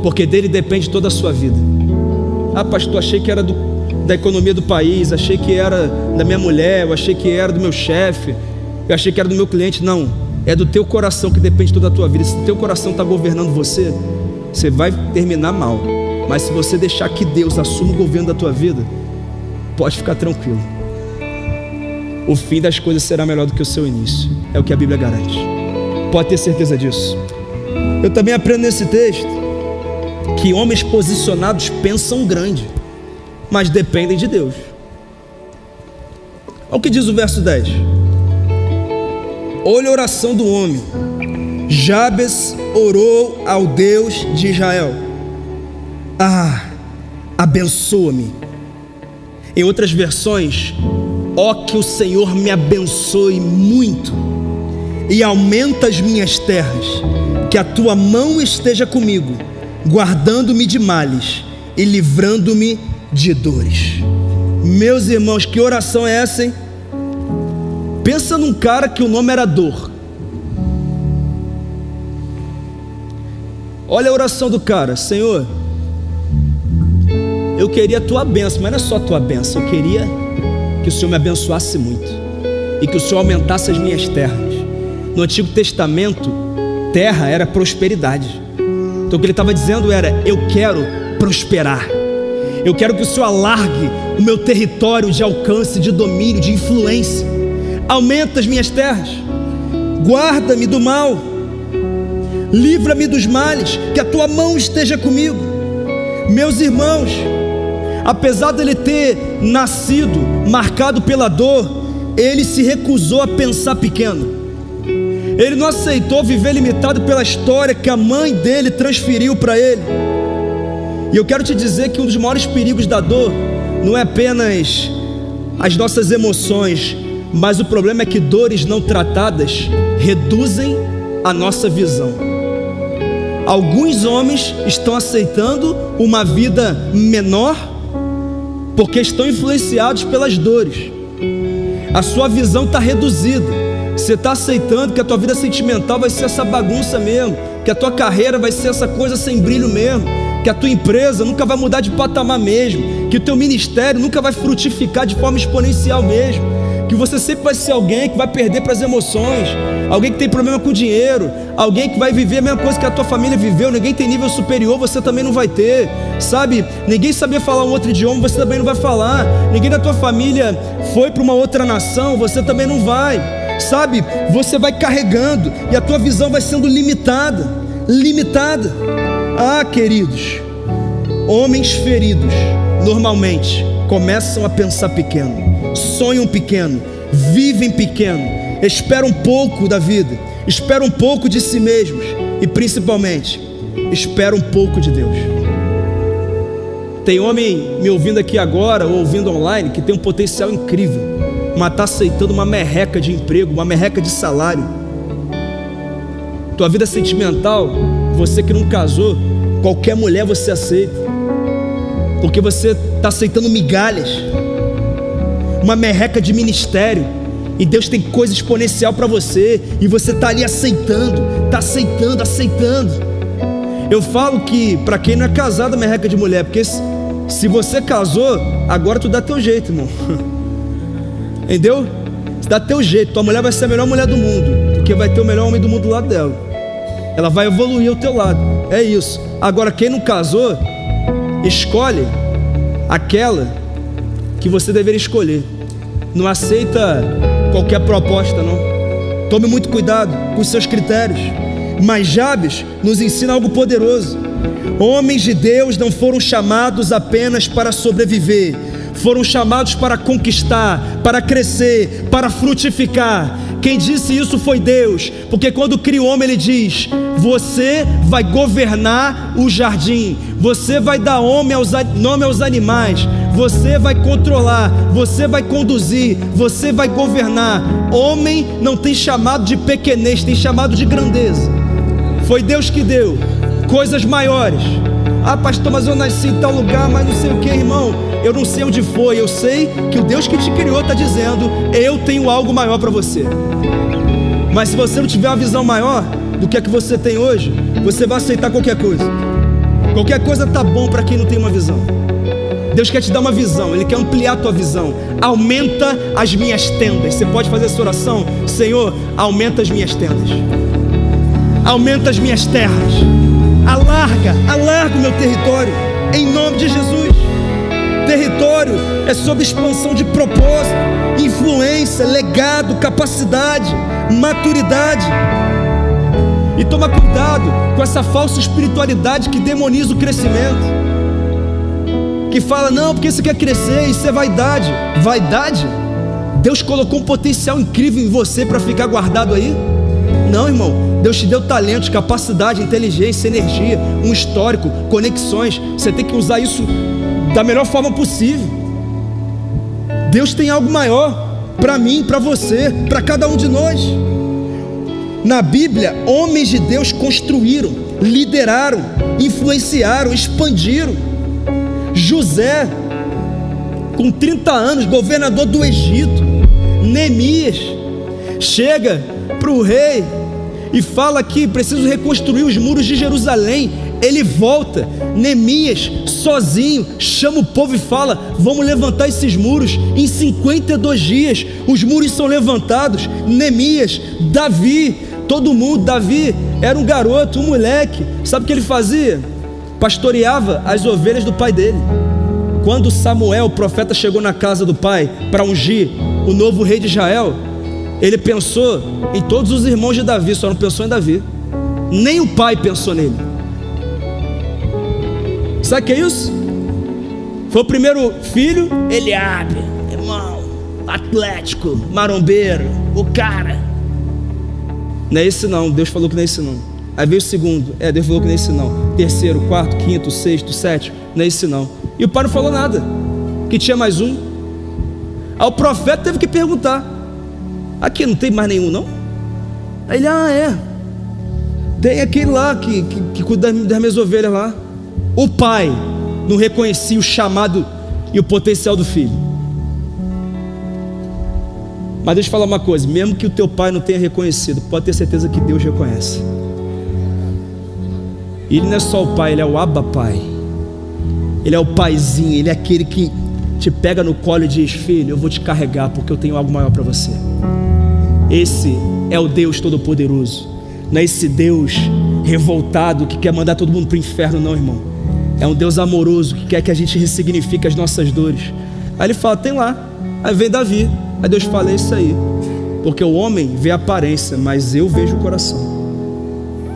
Speaker 1: porque dele depende toda a sua vida. Ah, pastor, achei que era da economia do país, achei que era da minha mulher, eu achei que era do meu chefe, eu achei que era do meu cliente. Não, é do teu coração que depende toda a tua vida. Se o teu coração está governando você, você vai terminar mal. Mas se você deixar que Deus assuma o governo da tua vida, pode ficar tranquilo, o fim das coisas será melhor do que o seu início. É o que a Bíblia garante, pode ter certeza disso. Eu também aprendo nesse texto que homens posicionados pensam grande, mas dependem de Deus. Olha o que diz o verso 10. Olha a oração do homem. Jabes orou ao Deus de Israel: ah, abençoa-me. Em outras versões: ó, que o Senhor me abençoe muito e aumenta as minhas terras, que a tua mão esteja comigo, guardando-me de males e livrando-me de dores. Meus irmãos, que oração é essa, hein? Pensa num cara que o nome era dor. Olha a oração do cara: Senhor, eu queria a tua bênção, mas não é só a tua bênção, eu queria que o Senhor me abençoasse muito e que o Senhor aumentasse as minhas terras. No Antigo Testamento, terra era prosperidade. Então o que ele estava dizendo era: eu quero prosperar, eu quero que o Senhor alargue o meu território de alcance, de domínio, de influência. Aumenta as minhas terras, guarda-me do mal, livra-me dos males, que a tua mão esteja comigo. Meus irmãos, apesar dele ter nascido marcado pela dor, ele se recusou a pensar pequeno. Ele não aceitou viver limitado pela história que a mãe dele transferiu para ele. E eu quero te dizer que um dos maiores perigos da dor não é apenas as nossas emoções, mas o problema é que dores não tratadas reduzem a nossa visão. Alguns homens estão aceitando uma vida menor porque estão influenciados pelas dores. A sua visão está reduzida. Você está aceitando que a tua vida sentimental vai ser essa bagunça mesmo, que a tua carreira vai ser essa coisa sem brilho mesmo, que a tua empresa nunca vai mudar de patamar mesmo, que o teu ministério nunca vai frutificar de forma exponencial mesmo, que você sempre vai ser alguém que vai perder para as emoções, alguém que tem problema com dinheiro, alguém que vai viver a mesma coisa que a tua família viveu. Ninguém tem nível superior, você também não vai ter, sabe? Ninguém sabia falar um outro idioma, você também não vai falar. Ninguém da tua família foi para uma outra nação, você também não vai, sabe? Você vai carregando e a tua visão vai sendo limitada. Ah, queridos, homens feridos normalmente começam a pensar pequeno, sonham pequeno, vivem pequeno, esperam um pouco da vida, esperam um pouco de si mesmos e principalmente esperam um pouco de Deus. Tem homem me ouvindo aqui agora ou ouvindo online que tem um potencial incrível, mas está aceitando uma merreca de emprego, uma merreca de salário. Tua vida sentimental, você que não casou, qualquer mulher você aceita, porque você está aceitando migalhas, uma merreca de ministério, e Deus tem coisa exponencial para você, e você está ali aceitando. Eu falo que para quem não é casado, merreca de mulher, porque se você casou, agora tu dá teu jeito, irmão. Entendeu? Você dá teu jeito, tua mulher vai ser a melhor mulher do mundo, porque vai ter o melhor homem do mundo do lado dela. Ela vai evoluir ao teu lado, é isso. Agora quem não casou, escolhe aquela que você deveria escolher. Não aceita qualquer proposta, não. Tome muito cuidado com os seus critérios. Mas Jabes nos ensina algo poderoso. Homens de Deus não foram chamados apenas para sobreviver, foram chamados para conquistar, para crescer, para frutificar. Quem disse isso foi Deus, porque quando cria o homem ele diz: você vai governar o jardim, você vai dar nome aos animais, você vai controlar, você vai conduzir, você vai governar. Homem não tem chamado de pequenez, tem chamado de grandeza. Foi Deus que deu coisas maiores. Ah, pastor, mas eu nasci em tal lugar, mas não sei o que, irmão. Eu não sei onde foi, eu sei que o Deus que te criou está dizendo: eu tenho algo maior para você. Mas se você não tiver uma visão maior do que é que você tem hoje, você vai aceitar qualquer coisa. Qualquer coisa tá bom para quem não tem uma visão. Deus quer te dar uma visão, Ele quer ampliar a tua visão. Aumenta as minhas tendas. Você pode fazer essa oração: Senhor, aumenta as minhas tendas, aumenta as minhas terras, alarga o meu território, em nome de Jesus. Território é sobre expansão de propósito, influência, legado, capacidade, maturidade. E toma cuidado com essa falsa espiritualidade que demoniza o crescimento, que fala: não, porque você quer crescer, isso é vaidade. Vaidade? Deus colocou um potencial incrível em você para ficar guardado aí? Não, irmão. Deus te deu talentos, capacidade, inteligência, energia, um histórico, conexões. Você tem que usar isso da melhor forma possível. Deus tem algo maior para mim, para você, para cada um de nós. Na Bíblia, homens de Deus construíram, lideraram, influenciaram, expandiram. José, com 30 anos, governador do Egito. Neemias chega para o rei e fala que preciso reconstruir os muros de Jerusalém. Ele volta, Neemias sozinho chama o povo e fala: vamos levantar esses muros. Em 52 dias os muros são levantados. Neemias, Davi, todo mundo. Davi era um garoto, um moleque. Sabe o que ele fazia? Pastoreava as ovelhas do pai dele. Quando Samuel, o profeta, chegou na casa do pai para ungir o novo rei de Israel, ele pensou em todos os irmãos de Davi, só não pensou em Davi. Nem o pai pensou nele. Sabe o que é isso? Foi o primeiro filho, Eliabe, irmão, atlético, marombeiro, o cara. Não é esse não, Deus falou que não é esse não. Aí veio o segundo, Deus falou que não é esse não. Terceiro, quarto, quinto, sexto, sétimo, não é esse não. E o pai não falou nada, que tinha mais um. Aí o profeta teve que perguntar: aqui não tem mais nenhum não? Aí ele, tem aquele lá que cuida das minhas ovelhas lá. O pai não reconhecia o chamado e o potencial do filho. Mas deixa eu falar uma coisa: mesmo que o teu pai não tenha reconhecido, pode ter certeza que Deus reconhece. Ele não é só o pai, ele é o Abba Pai. Ele é o paizinho, ele é aquele que te pega no colo e diz: filho, eu vou te carregar porque eu tenho algo maior para você. Esse é o Deus Todo-Poderoso. Não é esse Deus revoltado que quer mandar todo mundo para o inferno, não, irmão. É um Deus amoroso que quer que a gente ressignifique as nossas dores. Aí ele fala: tem lá. Aí vem Davi. Aí Deus fala: é isso aí, porque o homem vê a aparência, mas eu vejo o coração.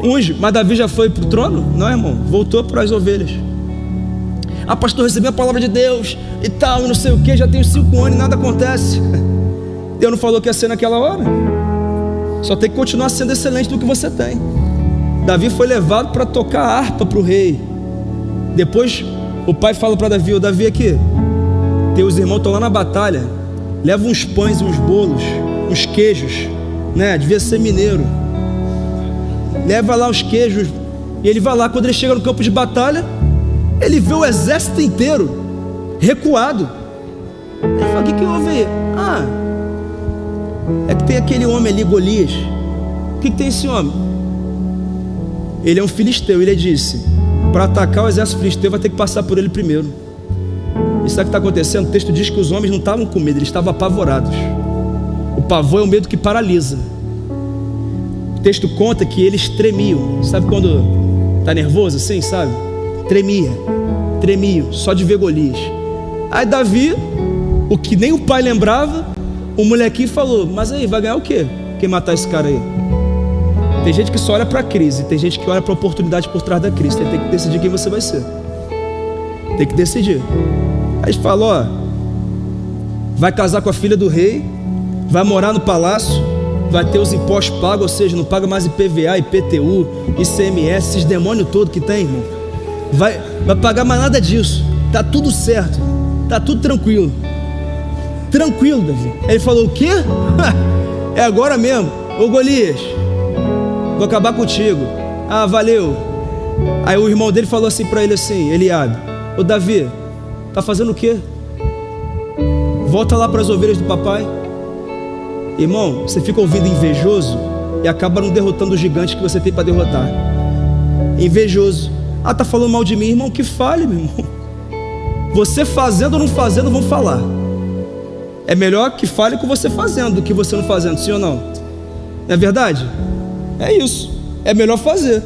Speaker 1: Unge. Mas Davi já foi para o trono? Não, irmão, voltou para as ovelhas. Pastor, recebi a palavra de Deus e tal, não sei o que, já tenho 5 anos e nada acontece. Deus não falou que ia ser naquela hora? Só tem que continuar sendo excelente no que você tem. Davi foi levado para tocar a harpa para o rei. Depois o pai fala para Davi: ô Davi, aqui, teus irmãos estão lá na batalha, leva uns pães e uns bolos, uns queijos, né? Devia ser mineiro. Leva lá os queijos. E ele vai lá, quando ele chega no campo de batalha, ele vê o exército inteiro recuado. Ele fala: o que houve aí? É que tem aquele homem ali, Golias. O que tem esse homem? Ele é um filisteu. Ele disse: para atacar o exército filisteu vai ter que passar por ele primeiro. E sabe o que está acontecendo? O texto diz que os homens não estavam com medo, eles estavam apavorados. O pavor é um medo que paralisa. O texto conta que eles tremiam. Sabe quando está nervoso assim, sabe? Tremiam, só de ver Golias. Aí Davi, o que nem o pai lembrava, o molequinho falou: mas aí, vai ganhar o quê? Quem matar esse cara aí? Tem gente que só olha para a crise, tem gente que olha para a oportunidade por trás da crise. Tem que decidir quem você vai ser. Tem que decidir. Aí falou: vai casar com a filha do rei, vai morar no palácio, vai ter os impostos pagos, ou seja, não paga mais IPVA, IPTU, ICMS, esses demônios todos que tem, irmão. Vai pagar mais nada disso. Tá tudo certo, tá tudo tranquilo. Tranquilo, Davi. Aí ele falou: o quê? É agora mesmo. Ô Golias, vou acabar contigo. Valeu. Aí o irmão dele falou assim para ele assim: Eliabe, ô Davi, tá fazendo o quê? Volta lá para as ovelhas do papai. Irmão, você fica ouvindo invejoso e acaba não derrotando o gigante que você tem para derrotar. Invejoso. Tá falando mal de mim, irmão? Que fale, meu irmão. Você fazendo ou não fazendo vão falar. É melhor que fale com você fazendo do que você não fazendo, sim ou não? Não é verdade? É isso. É melhor fazer.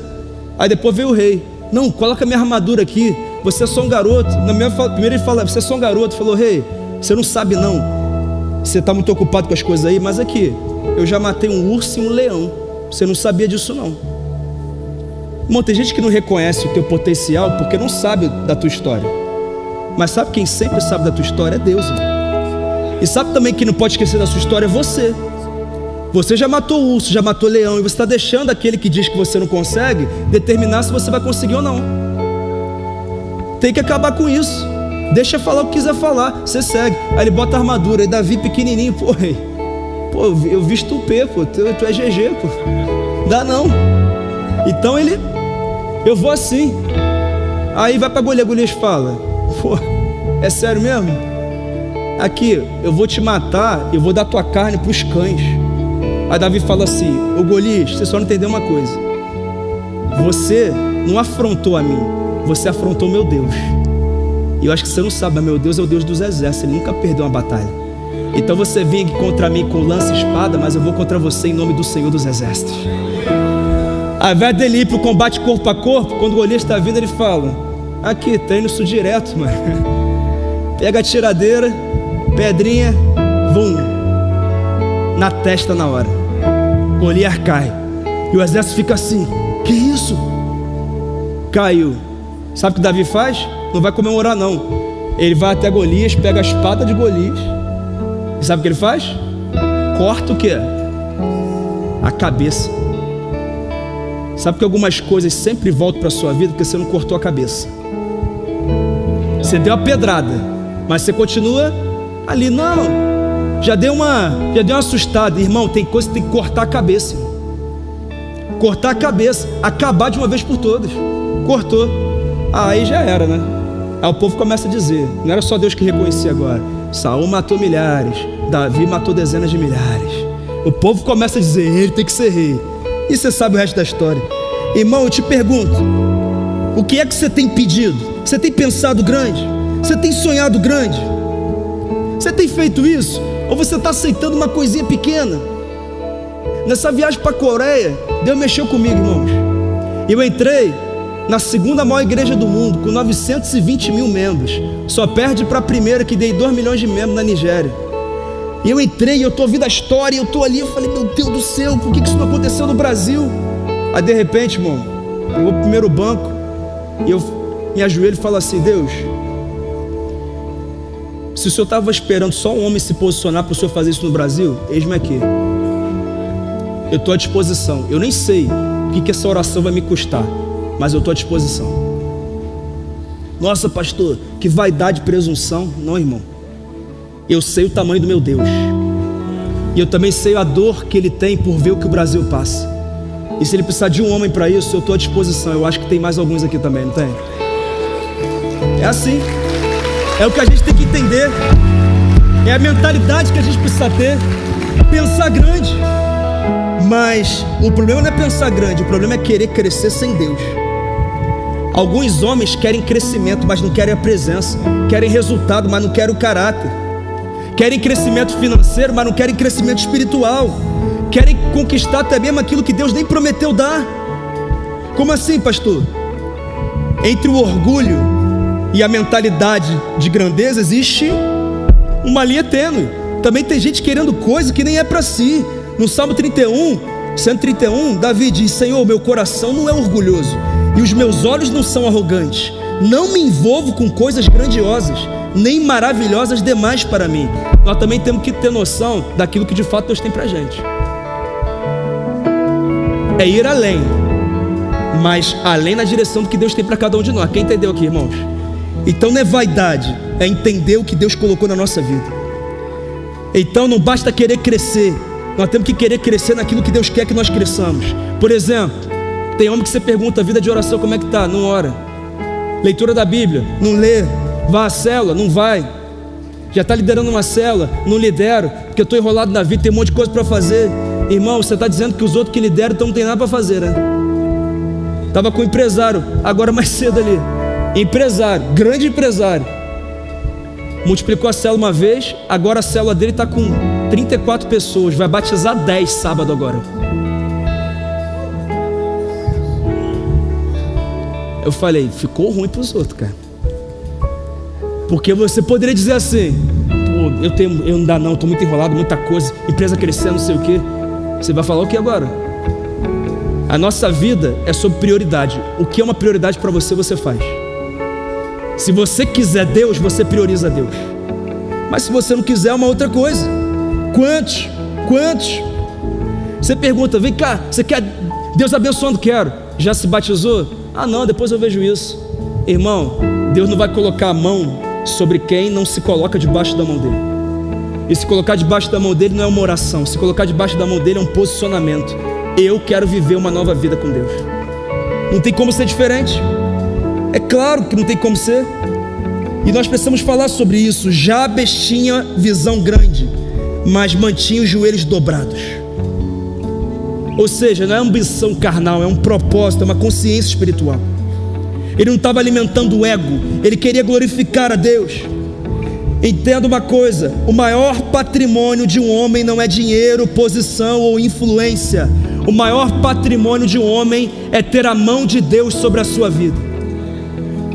Speaker 1: Aí depois veio o rei: não, coloca minha armadura aqui, você é só um garoto. Primeiro ele fala: você é só um garoto. Falou: rei, você não sabe não, você está muito ocupado com as coisas aí, mas aqui, eu já matei um urso e um leão. Você não sabia disso não. Irmão, tem gente que não reconhece o teu potencial porque não sabe da tua história. Mas sabe quem sempre sabe da tua história? É Deus, irmão. E sabe também que não pode esquecer da sua história? É você. Você já matou urso, já matou leão, e você está deixando aquele que diz que você não consegue determinar se você vai conseguir ou não. Tem que acabar com isso. Deixa falar o que quiser falar, você segue. Aí ele bota a armadura, aí Davi pequenininho: pô, eu visto o P, pô, tu é GG, pô. Dá não. Então eu vou assim. Aí vai para Golias, Golias fala: pô, é sério mesmo? Aqui, eu vou te matar, eu vou dar tua carne para os cães. Aí Davi fala assim: ô Golias, você só não entendeu uma coisa. Você não afrontou a mim, você afrontou meu Deus. E eu acho que você não sabe, mas meu Deus é o Deus dos exércitos, ele nunca perdeu uma batalha. Então você vem aqui contra mim com lança e espada, mas eu vou contra você em nome do Senhor dos Exércitos. Ao invés dele ir para o combate corpo a corpo, quando o Golias está vindo, ele fala: aqui, treino isso direto, mano. Pega a tiradeira, pedrinha, vum, na testa na hora. Golias cai. E o exército fica assim: que isso? Caiu. Sabe o que Davi faz? Não vai comemorar não. Ele vai até Golias, pega a espada de Golias. E sabe o que ele faz? Corta o quê? A cabeça. Sabe que algumas coisas sempre voltam para a sua vida porque você não cortou a cabeça. Você deu a pedrada, mas você continua ali. Não, já deu uma assustada. Irmão, tem coisa que tem que cortar a cabeça. Cortar a cabeça, acabar de uma vez por todas. Cortou. Aí já era, né? Aí o povo começa a dizer: não era só Deus que reconhecia agora. Saul matou milhares, Davi matou dezenas de milhares. O povo começa a dizer: ele tem que ser rei. E você sabe o resto da história. Irmão, eu te pergunto: o que é que você tem pedido? Você tem pensado grande? Você tem sonhado grande? Você tem feito isso? Ou você está aceitando uma coisinha pequena? Nessa viagem para a Coreia, Deus mexeu comigo, irmãos. Eu entrei na segunda maior igreja do mundo, com 920 mil membros. Só perde para a primeira, que dei 2 milhões de membros na Nigéria. E eu entrei, eu estou ouvindo a história, eu estou ali, eu falei: meu Deus do céu, por que isso não aconteceu no Brasil? Aí de repente, irmão, eu vou pro primeiro banco e eu me ajoelho e falo assim: Deus, se o Senhor estava esperando só um homem se posicionar para o Senhor fazer isso no Brasil, eis-me aqui. Eu estou à disposição. Eu nem sei o que essa oração vai me custar, mas eu estou à disposição. Nossa, pastor, que vaidade e presunção. Não, irmão. Eu sei o tamanho do meu Deus. E eu também sei a dor que Ele tem por ver o que o Brasil passa. E se Ele precisar de um homem para isso, eu estou à disposição. Eu acho que tem mais alguns aqui também, não tem? É assim. É o que a gente tem que entender. É a mentalidade que a gente precisa ter. Pensar grande. Mas o problema não é pensar grande. O problema é querer crescer sem Deus. Alguns homens querem crescimento, mas não querem a presença. Querem resultado, mas não querem o caráter. Querem crescimento financeiro, mas não querem crescimento espiritual. Querem conquistar até mesmo aquilo que Deus nem prometeu dar. Como assim, pastor? Entre o orgulho e a mentalidade de grandeza existe uma linha tênue. Também tem gente querendo coisa que nem é para si. No Salmo 131, Davi diz: Senhor, meu coração não é orgulhoso e os meus olhos não são arrogantes. Não me envolvo com coisas grandiosas, nem maravilhosas demais para mim. Nós também temos que ter noção daquilo que de fato Deus tem pra gente. É ir além, mas além na direção do que Deus tem para cada um de nós. Quem entendeu aqui, irmãos? Então não é vaidade, é entender o que Deus colocou na nossa vida. Então não basta querer crescer, nós temos que querer crescer naquilo que Deus quer que nós cresçamos. Por exemplo, tem homem que você pergunta: a vida de oração como é que está? Não ora. Leitura da Bíblia, não lê. Vai à célula, não vai. Já está liderando uma célula, não lidero, porque eu estou enrolado na vida, tem um monte de coisa para fazer. Irmão, você está dizendo que os outros que lideram então não tem nada para fazer, né? Estava com um empresário, agora mais cedo ali. Empresário, grande empresário. Multiplicou a célula uma vez, agora a célula dele está com 34 pessoas, vai batizar 10 sábado agora. Eu falei: ficou ruim para os outros, cara. Porque você poderia dizer assim: pô, eu não dá não, estou muito enrolado, muita coisa, empresa crescendo, não sei o que. Você vai falar o que agora? A nossa vida é sobre prioridade. O que é uma prioridade para você, você faz. Se você quiser Deus, você prioriza Deus. Mas se você não quiser, é uma outra coisa. Quantos? Você pergunta: vem cá, você quer Deus abençoando? Quero. Já se batizou? Ah não, depois eu vejo isso. Irmão, Deus não vai colocar a mão sobre quem não se coloca debaixo da mão dele. E se colocar debaixo da mão dele não é uma oração. Se colocar debaixo da mão dele é um posicionamento. Eu quero viver uma nova vida com Deus. Não tem como ser diferente. É claro que não tem como ser. E nós precisamos falar sobre isso. Jabes tinha visão grande, mas mantinha os joelhos dobrados. Ou seja, não é ambição carnal, é um propósito, é uma consciência espiritual. Ele não estava alimentando o ego, ele queria glorificar a Deus. Entenda uma coisa: o maior patrimônio de um homem não é dinheiro, posição ou influência. O maior patrimônio de um homem é ter a mão de Deus sobre a sua vida.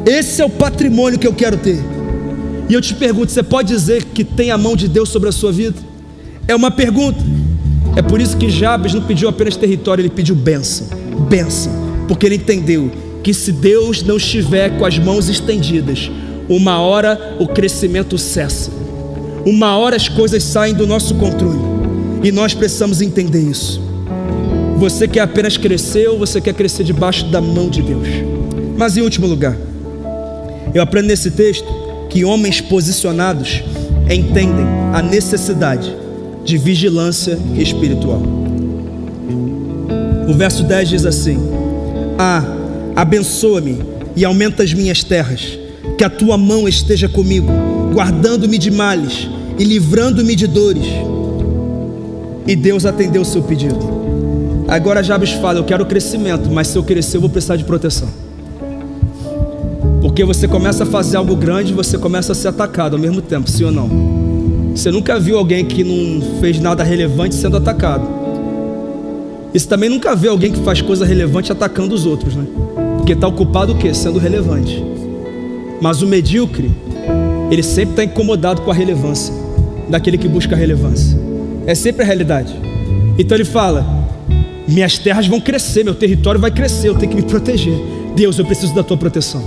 Speaker 1: Esse é o patrimônio que eu quero ter. E eu te pergunto, você pode dizer que tem a mão de Deus sobre a sua vida? É uma pergunta. É por isso que Jabes não pediu apenas território, ele pediu bênção. Bênção, porque ele entendeu que se Deus não estiver com as mãos estendidas, uma hora o crescimento cessa, uma hora as coisas saem do nosso controle, e nós precisamos entender isso. Você quer apenas crescer ou você quer crescer debaixo da mão de Deus? Mas em último lugar, eu aprendo nesse texto que homens posicionados entendem a necessidade de vigilância espiritual. O verso 10 diz assim: abençoa-me e aumenta as minhas terras, que a tua mão esteja comigo, guardando-me de males e livrando-me de dores. E Deus atendeu o seu pedido. Agora Jabes fala: eu quero crescimento, mas se eu crescer eu vou precisar de proteção. Porque você começa a fazer algo grande, você começa a ser atacado ao mesmo tempo, sim ou não? Você nunca viu alguém que não fez nada relevante sendo atacado. E você também nunca vê alguém que faz coisa relevante atacando os outros, né? Porque está ocupado o quê? Sendo relevante. Mas o medíocre, ele sempre está incomodado com a relevância daquele que busca a relevância. É sempre a realidade. Então ele fala: minhas terras vão crescer, meu território vai crescer, eu tenho que me proteger. Deus, eu preciso da tua proteção,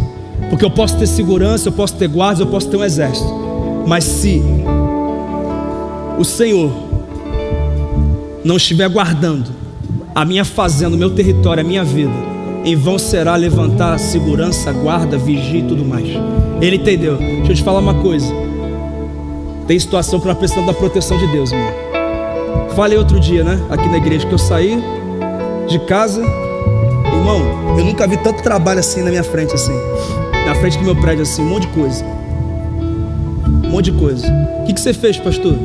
Speaker 1: porque eu posso ter segurança, eu posso ter guardas, eu posso ter um exército, mas se o Senhor não estiver guardando a minha fazenda, o meu território, a minha vida, em vão será levantar segurança, guarda, vigia e tudo mais. Ele entendeu. Deixa eu te falar uma coisa: tem situação que nós precisamos da proteção de Deus, irmão. Falei outro dia, né, aqui na igreja, que eu saí de casa, irmão, eu nunca vi tanto trabalho assim na minha frente, assim, na frente do meu prédio, assim, um monte de coisa. Um monte de coisa. O que você fez, pastor?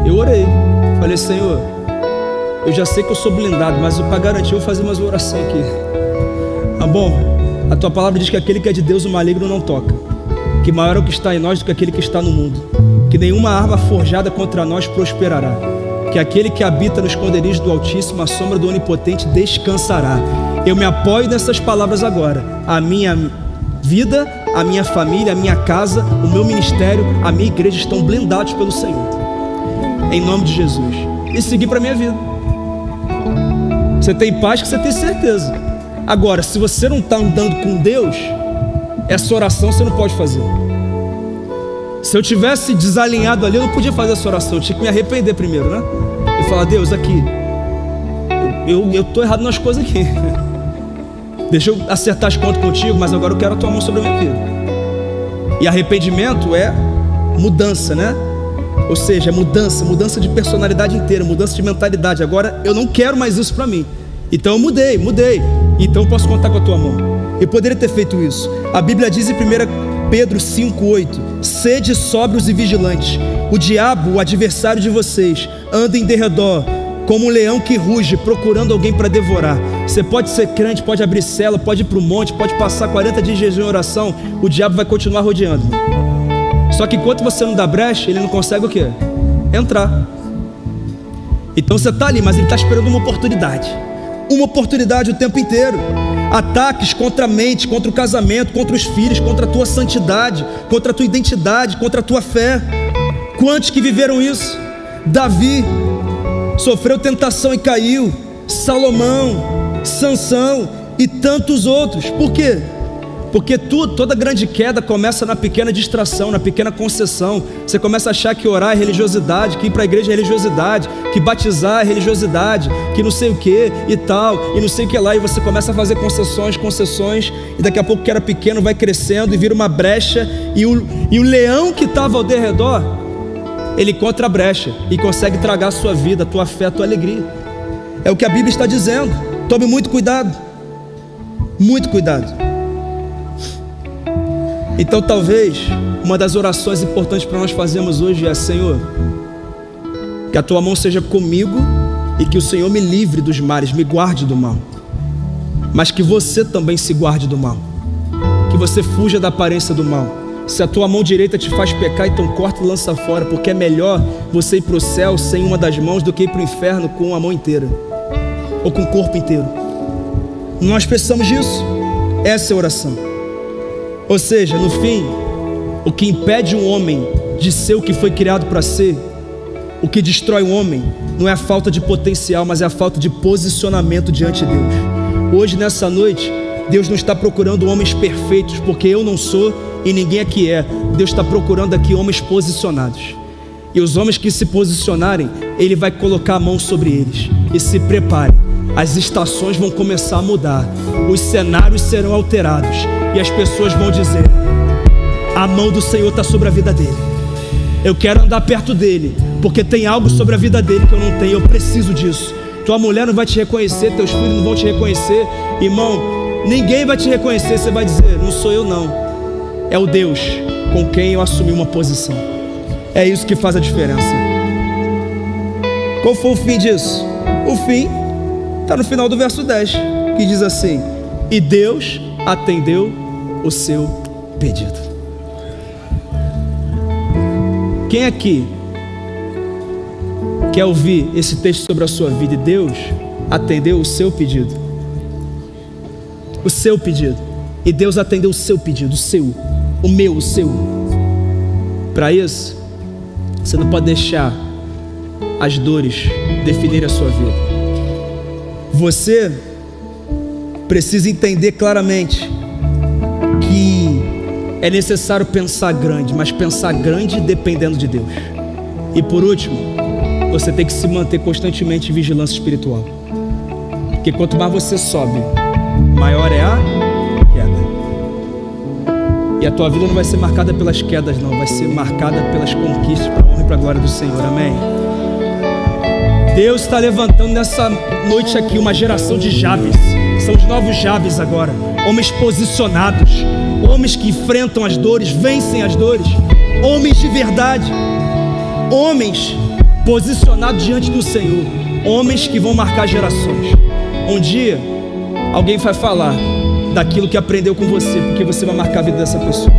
Speaker 1: Eu orei, falei: Senhor, eu já sei que eu sou blindado, mas para garantir eu vou fazer umas orações aqui. Ah, bom, a tua palavra diz que aquele que é de Deus o maligno não toca, que maior é o que está em nós do que aquele que está no mundo, que nenhuma arma forjada contra nós prosperará, que aquele que habita no esconderijo do Altíssimo, a sombra do Onipotente descansará. Eu me apoio nessas palavras agora. A minha vida, a minha família, a minha casa, o meu ministério, a minha igreja estão blindados pelo Senhor, em nome de Jesus. E seguir para a minha vida. Você tem paz, que você tem certeza. Agora, se você não está andando com Deus, essa oração você não pode fazer. Se eu tivesse desalinhado ali, eu não podia fazer essa oração, eu tinha que me arrepender primeiro, né? E falar: Deus, aqui, eu estou errado nas coisas aqui. Deixa eu acertar as contas contigo, mas agora eu quero a tua mão sobre a minha vida. E arrependimento é mudança, né? Ou seja, é mudança de personalidade inteira, mudança de mentalidade. Agora eu não quero mais isso para mim. Então eu mudei. Então eu posso contar com a tua mão. Eu poderia ter feito isso. A Bíblia diz em 1 Pedro 5,8: sede sóbrios e vigilantes. O diabo, o adversário de vocês, anda em derredor como um leão que ruge, procurando alguém para devorar. Você pode ser crente, pode abrir cela, pode ir para o monte, pode passar 40 dias de jejum e oração, o diabo vai continuar rodeando. Só que enquanto você não dá brecha, ele não consegue o quê? Entrar. Então você está ali, mas ele está esperando uma oportunidade o tempo inteiro. Ataques contra a mente, contra o casamento, contra os filhos, contra a tua santidade, contra a tua identidade, contra a tua fé. Quantos que viveram isso? Davi sofreu tentação e caiu. Salomão, Sansão e tantos outros. Por quê? Porque toda grande queda começa na pequena distração, na pequena concessão. Você começa a achar que orar é religiosidade, que ir para a igreja é religiosidade, que batizar é religiosidade, que não sei o que e tal, e não sei o que lá. E você começa a fazer concessões, e daqui a pouco o que era pequeno vai crescendo e vira uma brecha. E o leão que estava ao derredor, ele encontra a brecha e consegue tragar a sua vida, a tua fé, a tua alegria. É o que a Bíblia está dizendo. Tome muito cuidado. Muito cuidado. Então talvez uma das orações importantes para nós fazermos hoje é: Senhor, que a tua mão seja comigo e que o Senhor me livre dos males, me guarde do mal, mas que você também se guarde do mal, que você fuja da aparência do mal. Se a tua mão direita te faz pecar, então corta e lança fora, porque é melhor você ir para o céu sem uma das mãos do que ir para o inferno com a mão inteira, ou com o corpo inteiro. Nós precisamos disso. Essa é a oração. Ou seja, no fim, o que impede um homem de ser o que foi criado para ser, o que destrói o homem, não é a falta de potencial, mas é a falta de posicionamento diante de Deus. Hoje, nessa noite, Deus não está procurando homens perfeitos, porque eu não sou e ninguém aqui é. Deus está procurando aqui homens posicionados. E os homens que se posicionarem, Ele vai colocar a mão sobre eles. E se prepare, as estações vão começar a mudar, os cenários serão alterados, e as pessoas vão dizer: a mão do Senhor está sobre a vida dele. Eu quero andar perto dele, porque tem algo sobre a vida dele que eu não tenho. Eu preciso disso. Tua mulher não vai te reconhecer, teus filhos não vão te reconhecer, irmão, ninguém vai te reconhecer. Você vai dizer: não sou eu não, é o Deus com quem eu assumi uma posição. É isso que faz a diferença. Qual foi o fim disso? O fim está no final do verso 10, que diz assim: e Deus atendeu o seu pedido. Quem aqui quer ouvir esse texto sobre a sua vida? E Deus atendeu o seu pedido. O seu pedido. E Deus atendeu o seu pedido, o seu, o meu, o seu. Para isso, você não pode deixar as dores definirem a sua vida. Você precisa entender claramente que é necessário pensar grande, mas pensar grande dependendo de Deus. E por último, você tem que se manter constantemente em vigilância espiritual, porque quanto mais você sobe, maior é a queda. E a tua vida não vai ser marcada pelas quedas não, vai ser marcada pelas conquistas, para a honra e para a glória do Senhor. Amém? Deus está levantando nessa noite aqui uma geração de Jabes. São os novos Jabes agora, homens posicionados, homens que enfrentam as dores, vencem as dores, homens de verdade, homens posicionados diante do Senhor, homens que vão marcar gerações. Um dia alguém vai falar daquilo que aprendeu com você, porque você vai marcar a vida dessa pessoa.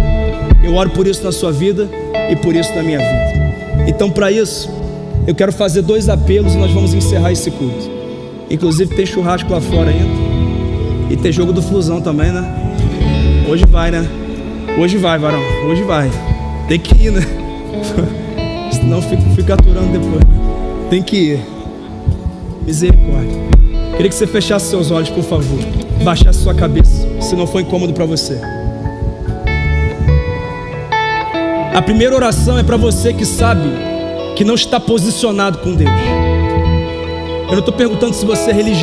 Speaker 1: Eu oro por isso na sua vida e por isso na minha vida. Então, para isso, eu quero fazer 2 apelos e nós vamos encerrar esse culto. Inclusive tem churrasco lá fora ainda, e tem jogo do Flusão também, né? Hoje vai, né? Hoje vai, varão, hoje vai. Tem que ir, né? Senão fica aturando depois. Tem que ir. Misericórdia. Queria que você fechasse seus olhos, por favor. Baixasse sua cabeça, se não for incômodo para você. A primeira oração é para você que sabe que não está posicionado com Deus. Eu não estou perguntando se você é religioso.